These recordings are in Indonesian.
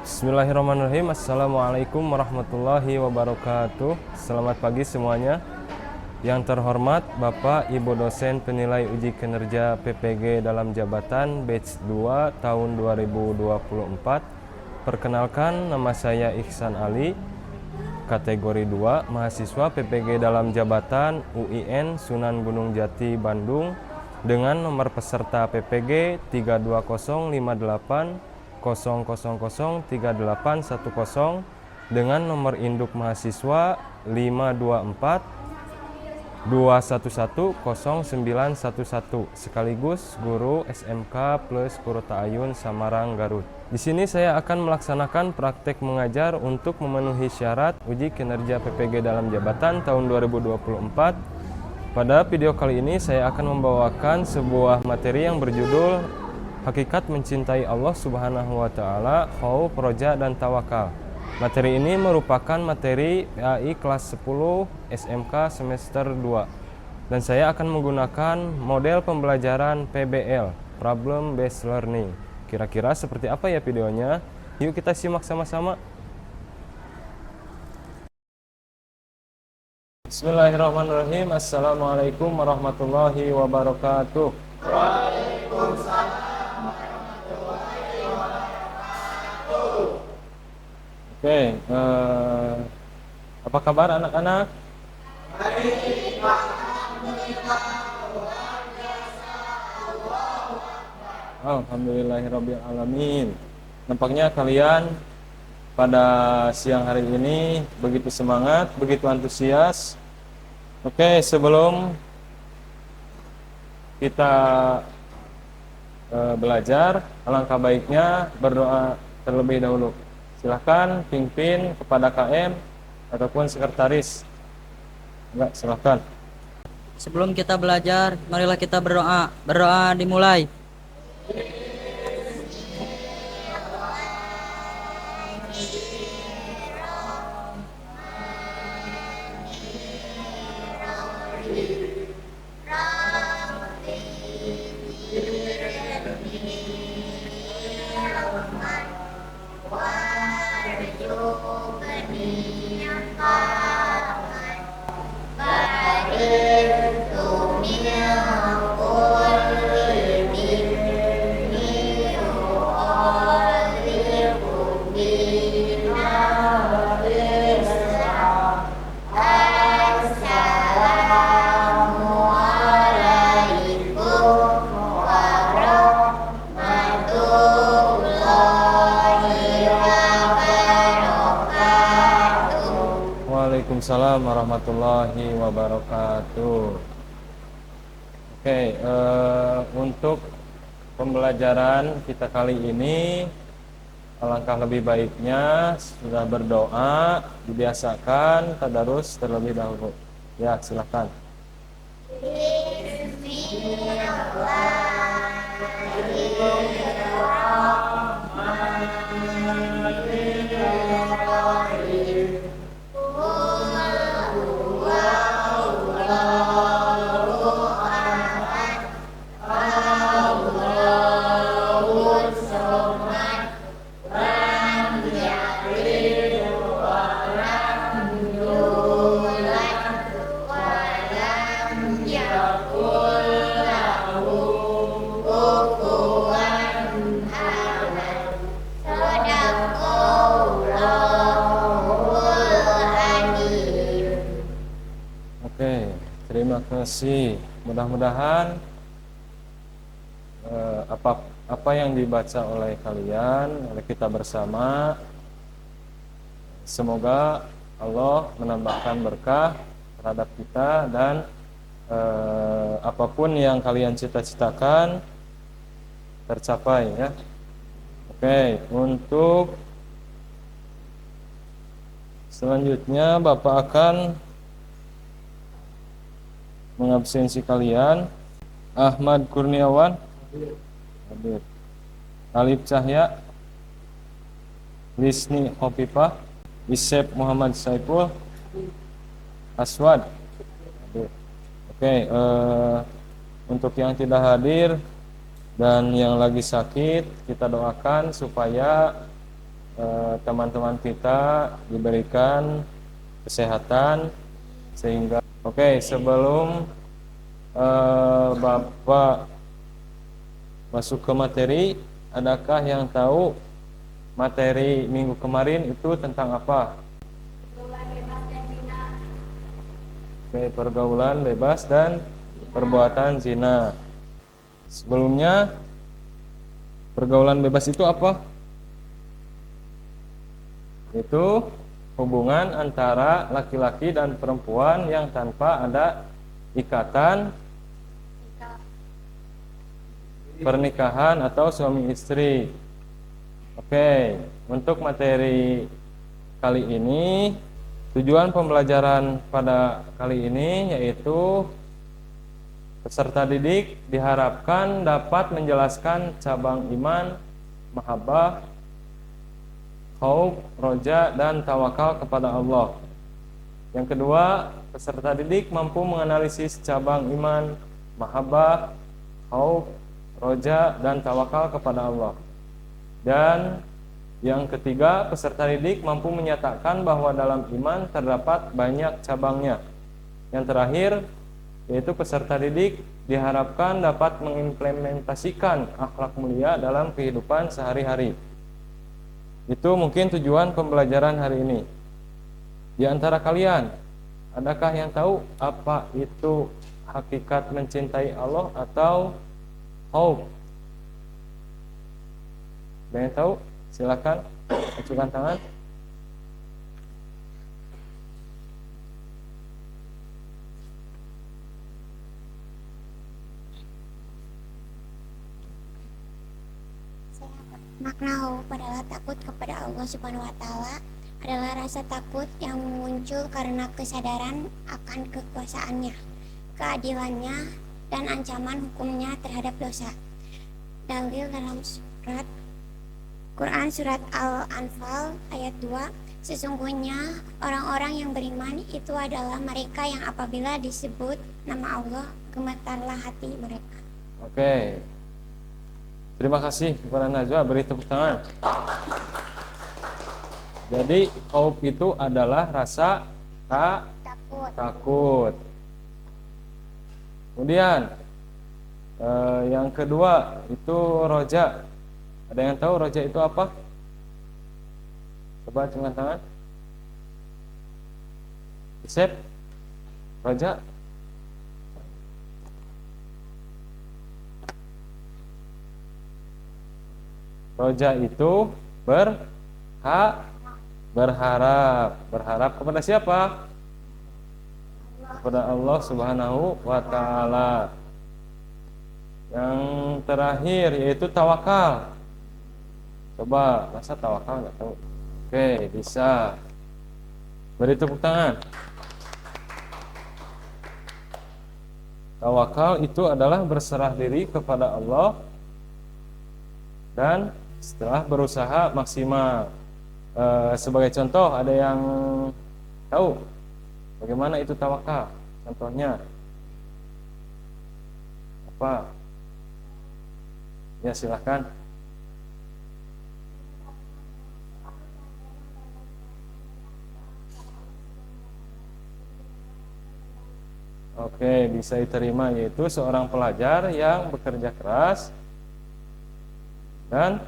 Bismillahirrahmanirrahim. Assalamualaikum warahmatullahi wabarakatuh. Selamat pagi semuanya. Yang terhormat Bapak Ibu dosen penilai uji kinerja PPG dalam jabatan batch 2 tahun 2024. Perkenalkan, nama saya Ihsan Ali, kategori 2, mahasiswa PPG dalam jabatan UIN Sunan Gunung Jati Bandung dengan nomor peserta PPG 32058 0003810 dengan nomor induk mahasiswa 524 211 0911 sekaligus guru SMK plus Purta Ayun Samarang Garut. Di sini saya akan melaksanakan praktek mengajar untuk memenuhi syarat uji kinerja PPG dalam jabatan tahun 2024. Pada video kali ini saya akan membawakan sebuah materi yang berjudul Hakikat Mencintai Allah Subhanahu wa Ta'ala, Khauf, Roja, dan Tawakal. Materi ini merupakan materi PAI kelas 10 SMK semester 2. Dan saya akan menggunakan model pembelajaran PBL, Problem Based Learning. Kira-kira seperti apa ya videonya? Yuk kita simak sama-sama. Bismillahirrahmanirrahim. Assalamualaikum warahmatullahi wabarakatuh. Oke, apa kabar anak-anak? Alhamdulillahirabbil alamin. Nampaknya kalian pada siang hari ini begitu semangat, begitu antusias. Oke, sebelum kita belajar, alangkah baiknya berdoa terlebih dahulu. Silahkan pimpin kepada KM ataupun sekretaris. Enggak, silahkan. Sebelum kita belajar, marilah kita berdoa. Berdoa dimulai. Waalaikumsalam warahmatullahi wabarakatuh. Oke, untuk pembelajaran kita kali ini, alangkah lebih baiknya sudah berdoa, dibiasakan tadarus terlebih dahulu. Ya, silakan. Oke, terima kasih. Mudah-mudahan apa yang dibaca oleh kalian, oleh kita bersama, semoga Allah menambahkan berkah terhadap kita dan apapun yang kalian cita-citakan tercapai ya. Oke, untuk selanjutnya Bapak akan mengabsensi kalian. Ahmad Kurniawan hadir. Alif Cahya, Lisni Khofifah, Isep Muhammad Saiful, Aswad hadir. Oke, untuk yang tidak hadir dan yang lagi sakit, kita doakan supaya teman-teman kita diberikan kesehatan sehingga oke, sebelum Bapak masuk ke materi, adakah yang tahu materi minggu kemarin itu tentang apa? Oke, pergaulan bebas dan perbuatan zina. Sebelumnya, pergaulan bebas itu apa? Itu hubungan antara laki-laki dan perempuan yang tanpa ada ikatan pernikahan atau suami istri. Oke, untuk materi kali ini, tujuan pembelajaran pada kali ini yaitu peserta didik diharapkan dapat menjelaskan cabang iman, mahabbah, khauf, roja, dan tawakal kepada Allah. Yang kedua, peserta didik mampu menganalisis cabang iman, mahabbah, khauf, roja, dan tawakal kepada Allah. Dan yang ketiga, peserta didik mampu menyatakan bahwa dalam iman terdapat banyak cabangnya. Yang terakhir, yaitu peserta didik diharapkan dapat mengimplementasikan akhlak mulia dalam kehidupan sehari-hari. Itu mungkin tujuan pembelajaran hari ini. Di antara kalian, adakah yang tahu apa itu hakikat mencintai Allah atau khauf? Ada yang tahu? Silakan ajukan tangan. Makna khauf adalah takut kepada Allah Subhanahu wa taala, adalah rasa takut yang muncul karena kesadaran akan kekuasaannya, keadilannya, dan ancaman hukumnya terhadap dosa. Dalil dalam surat Quran surat Al-Anfal ayat 2, sesungguhnya orang-orang yang beriman itu adalah mereka yang apabila disebut nama Allah gemetarlah hati mereka. Oke. Terima kasih kepada Najwa, beri tepuk tangan. Jadi khauf itu adalah rasa takut. Kemudian yang kedua itu roja. Ada yang tahu roja itu apa? Coba angkat tangan. Isep, roja. Roja itu berharap kepada siapa? Kepada Allah Subhanahu wa taala. Yang terakhir yaitu tawakal. Coba, masa tawakal nggak tahu? Oke, bisa. Beri tepuk tangan. Tawakal itu adalah berserah diri kepada Allah dan setelah berusaha maksimal. Sebagai contoh, ada yang tahu bagaimana itu tawakal? Contohnya apa? Ya, silahkan. Oke, bisa diterima, yaitu seorang pelajar yang bekerja keras dan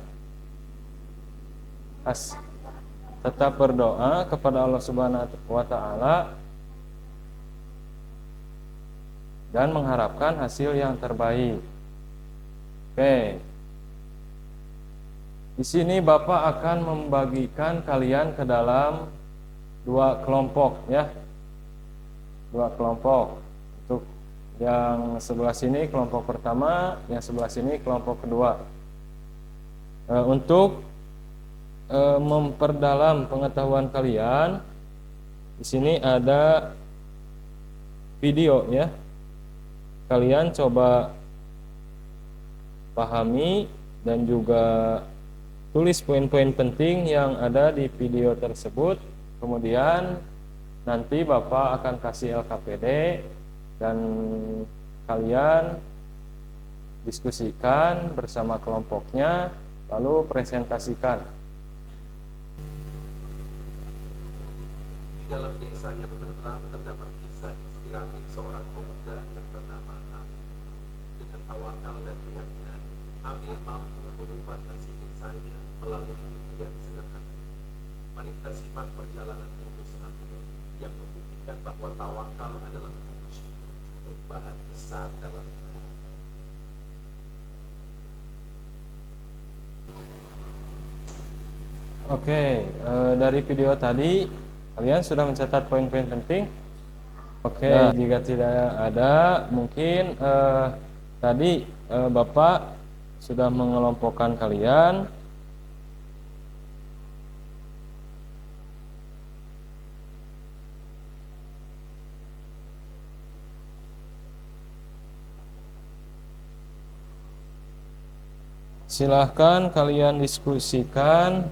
tetap berdoa kepada Allah Subhanahu wa taala dan mengharapkan hasil yang terbaik. Oke. Di sini Bapak akan membagikan kalian ke dalam dua kelompok ya. Dua kelompok. Untuk yang sebelah sini kelompok pertama, yang sebelah sini kelompok kedua. Untuk memperdalam pengetahuan kalian, di sini ada video ya. Kalian coba pahami dan juga tulis poin-poin penting yang ada di video tersebut. Kemudian nanti Bapak akan kasih LKPD dan kalian diskusikan bersama kelompoknya, lalu presentasikan. dalam desa yang tenang terdapat kisah inspiratif seorang pemuda yang bernama Amir. Dengan tawakal dan keyakinan, Amir mampu mengubah nasib desanya melalui ikhtiar sederhana. Mari kita simak perjalanan hidup Amir yang membuktikan bahwa tawakal adalah kunci perubahan besar dalam hidup. Oke, dari video tadi kalian sudah mencatat poin-poin penting. Oke, jika tidak ada, mungkin tadi Bapak sudah mengelompokkan kalian. Silahkan kalian diskusikan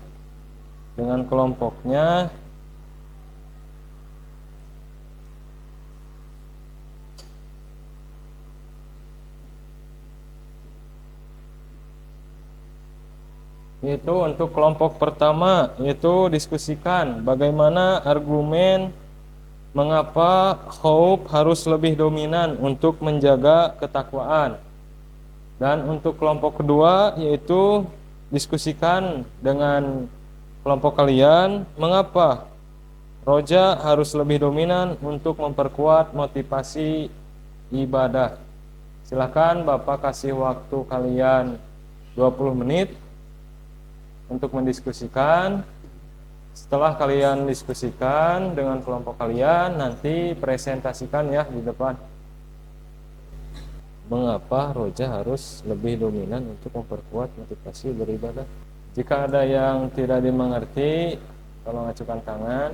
dengan kelompoknya. Yaitu untuk kelompok pertama, yaitu diskusikan bagaimana argumen mengapa khauf harus lebih dominan untuk menjaga ketakwaan. Dan untuk kelompok kedua, yaitu diskusikan dengan kelompok kalian mengapa roja harus lebih dominan untuk memperkuat motivasi ibadah. Silahkan Bapak kasih waktu kalian 20 menit untuk mendiskusikan. Setelah kalian diskusikan dengan kelompok kalian, nanti presentasikan ya di depan. Mengapa roja harus lebih dominan untuk memperkuat motivasi beribadah? Jika ada yang tidak dimengerti, tolong acukan tangan.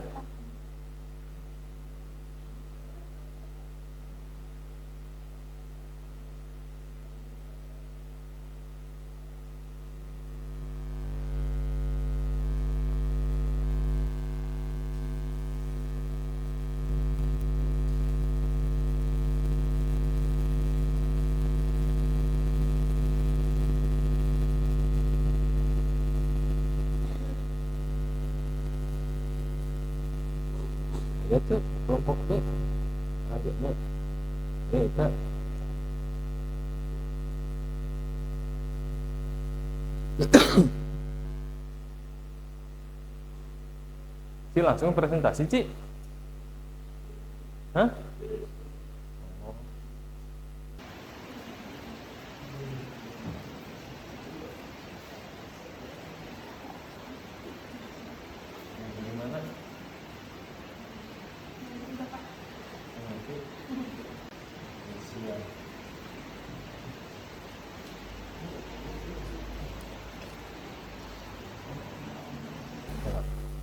Ya tuh kelompok tuh adiknya Kak. Ci langsung presentasi Ci. Hah?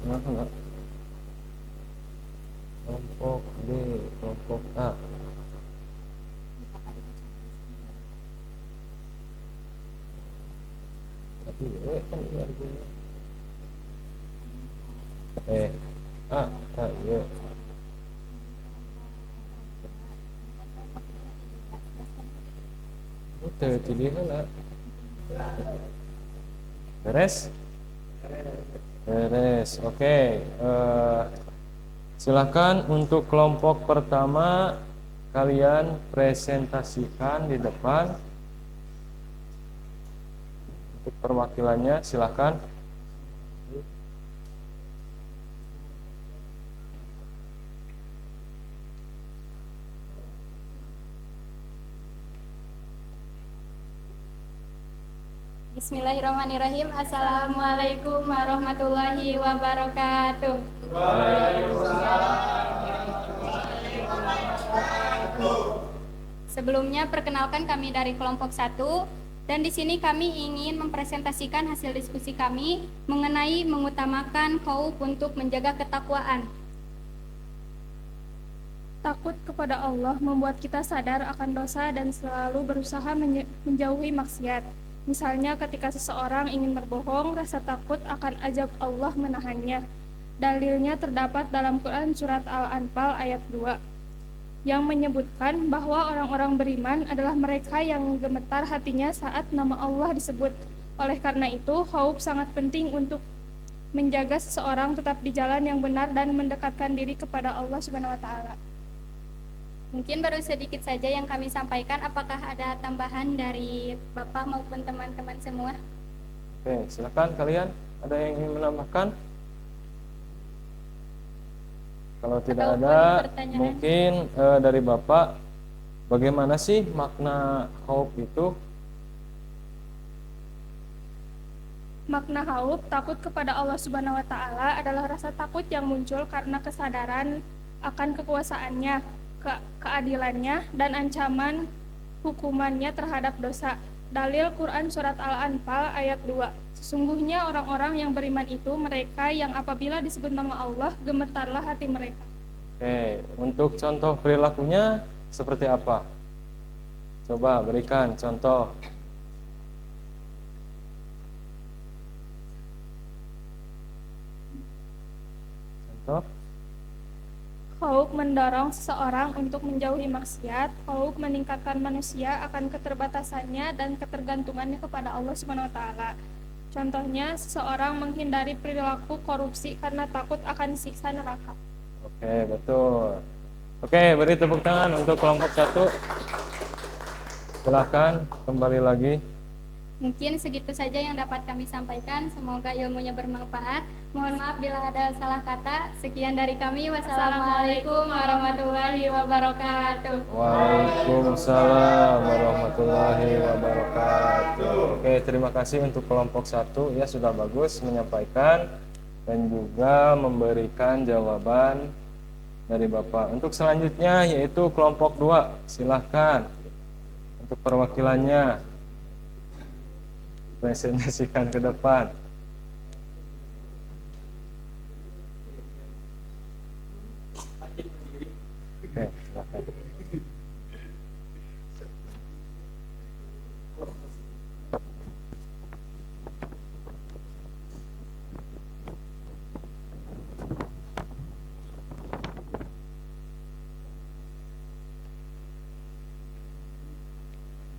Enggak. Kelompok B, kelompok A. Tapi kan ini argumennya. A, ya. Udah pilihan lah. Beres? Beres, oke. Silakan untuk kelompok pertama kalian presentasikan di depan. Untuk perwakilannya silakan. Bismillahirrahmanirrahim. Assalamualaikum warahmatullahi wabarakatuh. Sebelumnya perkenalkan kami dari kelompok 1 dan di sini kami ingin mempresentasikan hasil diskusi kami mengenai mengutamakan khauf untuk menjaga ketakwaan. Takut kepada Allah membuat kita sadar akan dosa dan selalu berusaha menjauhi maksiat. Misalnya ketika seseorang ingin berbohong, rasa takut akan azab Allah menahannya. Dalilnya terdapat dalam Quran surat Al-Anfal ayat 2 yang menyebutkan bahwa orang-orang beriman adalah mereka yang gemetar hatinya saat nama Allah disebut. Oleh karena itu, khauf sangat penting untuk menjaga seseorang tetap di jalan yang benar dan mendekatkan diri kepada Allah Subhanahu wa taala. Mungkin baru sedikit saja yang kami sampaikan. Apakah ada tambahan dari Bapak maupun teman-teman semua? Oke, silakan kalian. Ada yang ingin menambahkan? Kalau tidak Ataupun ada, pertanyaan? mungkin dari Bapak, bagaimana sih makna khauf itu? Makna khauf, takut kepada Allah Subhanahu wa taala adalah rasa takut yang muncul karena kesadaran akan kekuasaannya, keadilannya, dan ancaman hukumannya terhadap dosa. Dalil Quran Surat Al-Anfal ayat 2. Sesungguhnya orang-orang yang beriman itu mereka yang apabila disebut nama Allah, gemetarlah hati mereka. Oke, untuk contoh perilakunya seperti apa? Coba berikan contoh. Contoh? Khauf mendorong seseorang untuk menjauhi maksiat. Khauf meningkatkan manusia akan keterbatasannya dan ketergantungannya kepada Allah Subhanahu wa taala. Contohnya, seseorang menghindari perilaku korupsi karena takut akan siksa neraka. Oke, betul. Oke, beri tepuk tangan untuk kelompok 1. Silakan kembali lagi. Mungkin segitu saja yang dapat kami sampaikan. Semoga ilmunya bermanfaat. Mohon maaf bila ada salah kata. Sekian dari kami. Wassalamualaikum warahmatullahi wabarakatuh. Waalaikumsalam warahmatullahi wabarakatuh. Oke, terima kasih untuk kelompok 1 ya, sudah bagus menyampaikan dan juga memberikan jawaban dari Bapak. Untuk selanjutnya yaitu kelompok 2. Silahkan untuk perwakilannya presentasikan ke depan. Oke, silakan.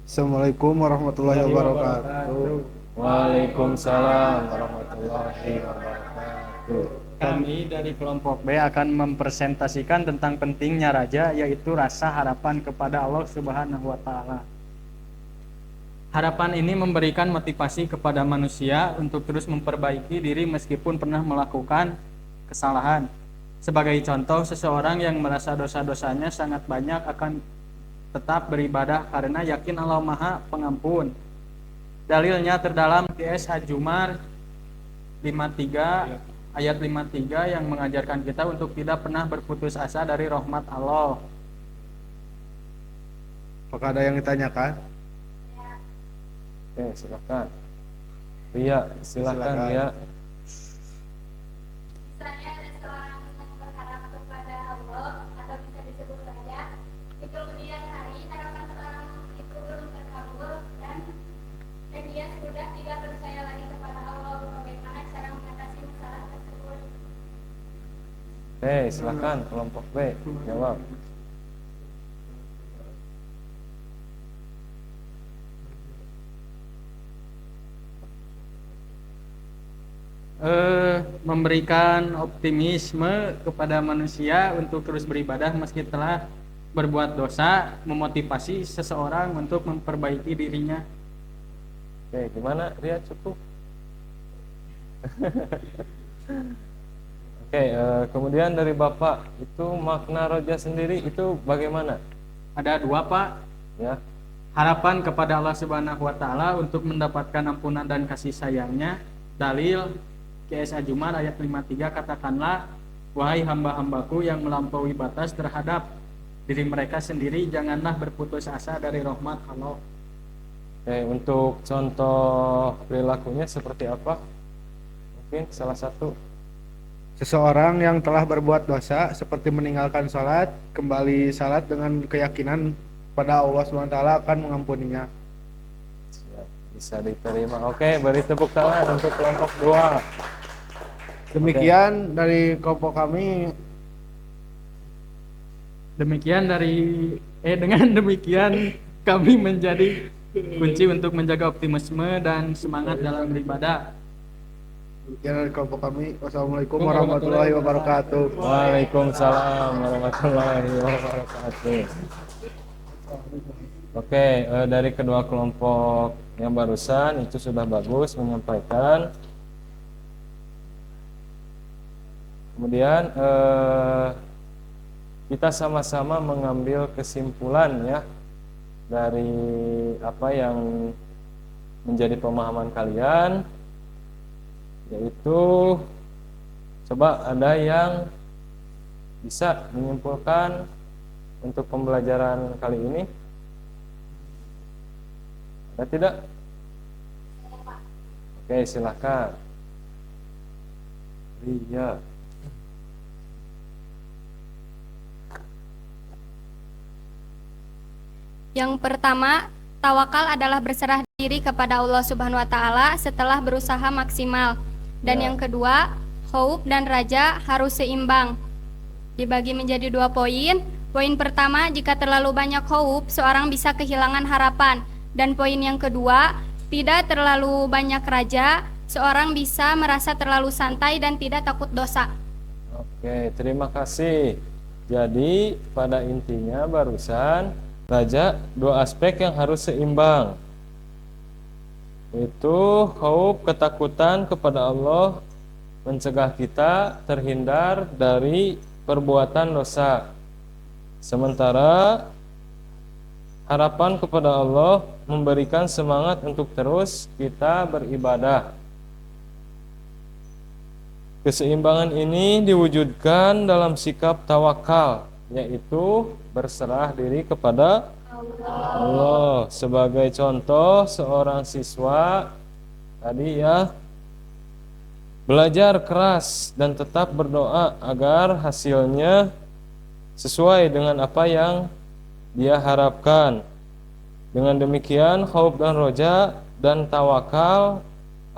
Assalamualaikum warahmatullahi wabarakatuh. Waalaikumsalam warahmatullahi wabarakatuh. Kami dari kelompok B akan mempresentasikan tentang pentingnya raja, yaitu rasa harapan kepada Allah Subhanahu wa taala. Harapan ini memberikan motivasi kepada manusia untuk terus memperbaiki diri meskipun pernah melakukan kesalahan. Sebagai contoh, seseorang yang merasa dosa-dosanya sangat banyak akan tetap beribadah karena yakin Allah Maha Pengampun. Dalilnya terdalam QS Al-Jumar 53 ayat 53 yang mengajarkan kita untuk tidak pernah berputus asa dari rahmat Allah. Apakah ada yang ditanyakan? Oke, silakan. Ria, silakan Ria. Misalnya ada seorang yang berharap kepada Allah atau bisa disebut raja, di kemudian hari harapan seorang itu belum terkabul dan dia sudah tidak percaya lagi kepada Allah. Bagaimana cara mengatasi masalah tersebut? Oke, silakan kelompok B jawab. Memberikan optimisme kepada manusia untuk terus beribadah meski telah berbuat dosa, memotivasi seseorang untuk memperbaiki dirinya. Oke, gimana Ria, cukup? Oke, kemudian dari Bapak itu makna roja sendiri itu bagaimana? Ada 2, Pak. Ya. Harapan kepada Allah Subhanahu wa taala untuk mendapatkan ampunan dan kasih sayangnya. Dalil QS Al-Jumar ayat 53, katakanlah, wahai hamba-hambaku yang melampaui batas terhadap diri mereka sendiri, janganlah berputus asa dari rahmat Allah. Oke, untuk contoh perilakunya seperti apa? Mungkin salah satu. Seseorang yang telah berbuat dosa seperti meninggalkan salat, kembali salat dengan keyakinan pada Allah SWT akan mengampuninya. Siap, bisa diterima. Oke, beri tepuk tangan untuk kelompok 2. Demikian dari kelompok kami. Dengan demikian kami menjadi kunci untuk menjaga optimisme dan semangat dalam beribadah. Demikian dari kelompok kami. Wassalamualaikum warahmatullahi wabarakatuh. Waalaikumsalam warahmatullahi wabarakatuh. Oke, dari kedua kelompok yang barusan itu sudah bagus menyampaikan. Kemudian kita sama-sama mengambil kesimpulan ya dari apa yang menjadi pemahaman kalian, yaitu coba ada yang bisa menyimpulkan untuk pembelajaran kali ini? Ada tidak? Oke, silakan. Iya. Yang pertama, tawakal adalah berserah diri kepada Allah Subhanahu wa taala setelah berusaha maksimal. Dan yang kedua, khauf dan raja harus seimbang. Dibagi menjadi 2 poin. Poin pertama, jika terlalu banyak khauf, seorang bisa kehilangan harapan. Dan poin yang kedua, tidak terlalu banyak raja, seorang bisa merasa terlalu santai dan tidak takut dosa. Oke, terima kasih. Jadi pada intinya barusan raja 2 aspek yang harus seimbang, itu khauf, ketakutan kepada Allah, mencegah kita terhindar dari perbuatan dosa. Sementara harapan kepada Allah memberikan semangat untuk terus kita beribadah. Keseimbangan ini diwujudkan dalam sikap tawakal, yaitu berserah diri kepada Allah. Sebagai contoh, seorang siswa tadi ya belajar keras dan tetap berdoa agar hasilnya sesuai dengan apa yang dia harapkan. Dengan demikian, khauf dan roja dan tawakal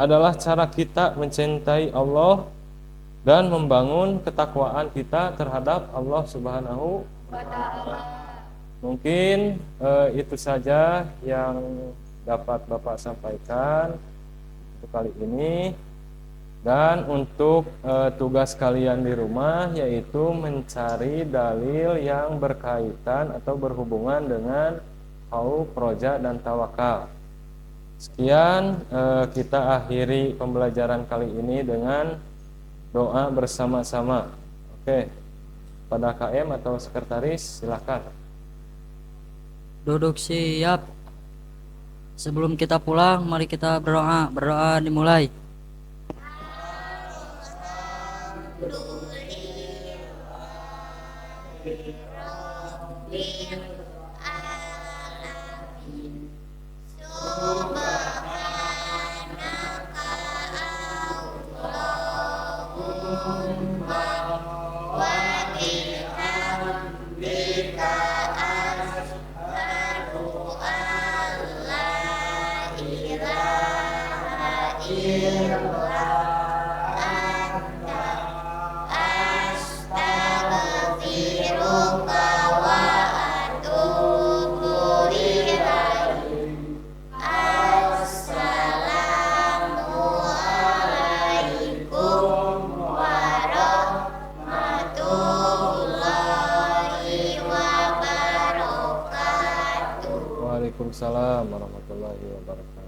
adalah cara kita mencintai Allah dan membangun ketakwaan kita terhadap Allah Subhanahu wa Ta'ala. Mungkin itu saja yang dapat Bapak sampaikan untuk kali ini. Dan untuk tugas kalian di rumah, yaitu mencari dalil yang berkaitan atau berhubungan dengan khauf, roja, dan tawakal. Sekian, kita akhiri pembelajaran kali ini dengan doa bersama-sama. Oke, pada KM atau sekretaris silakan. Duduk siap. Sebelum kita pulang, mari kita berdoa. Berdoa dimulai. Waalaikumsalam warahmatullahi wabarakatuh.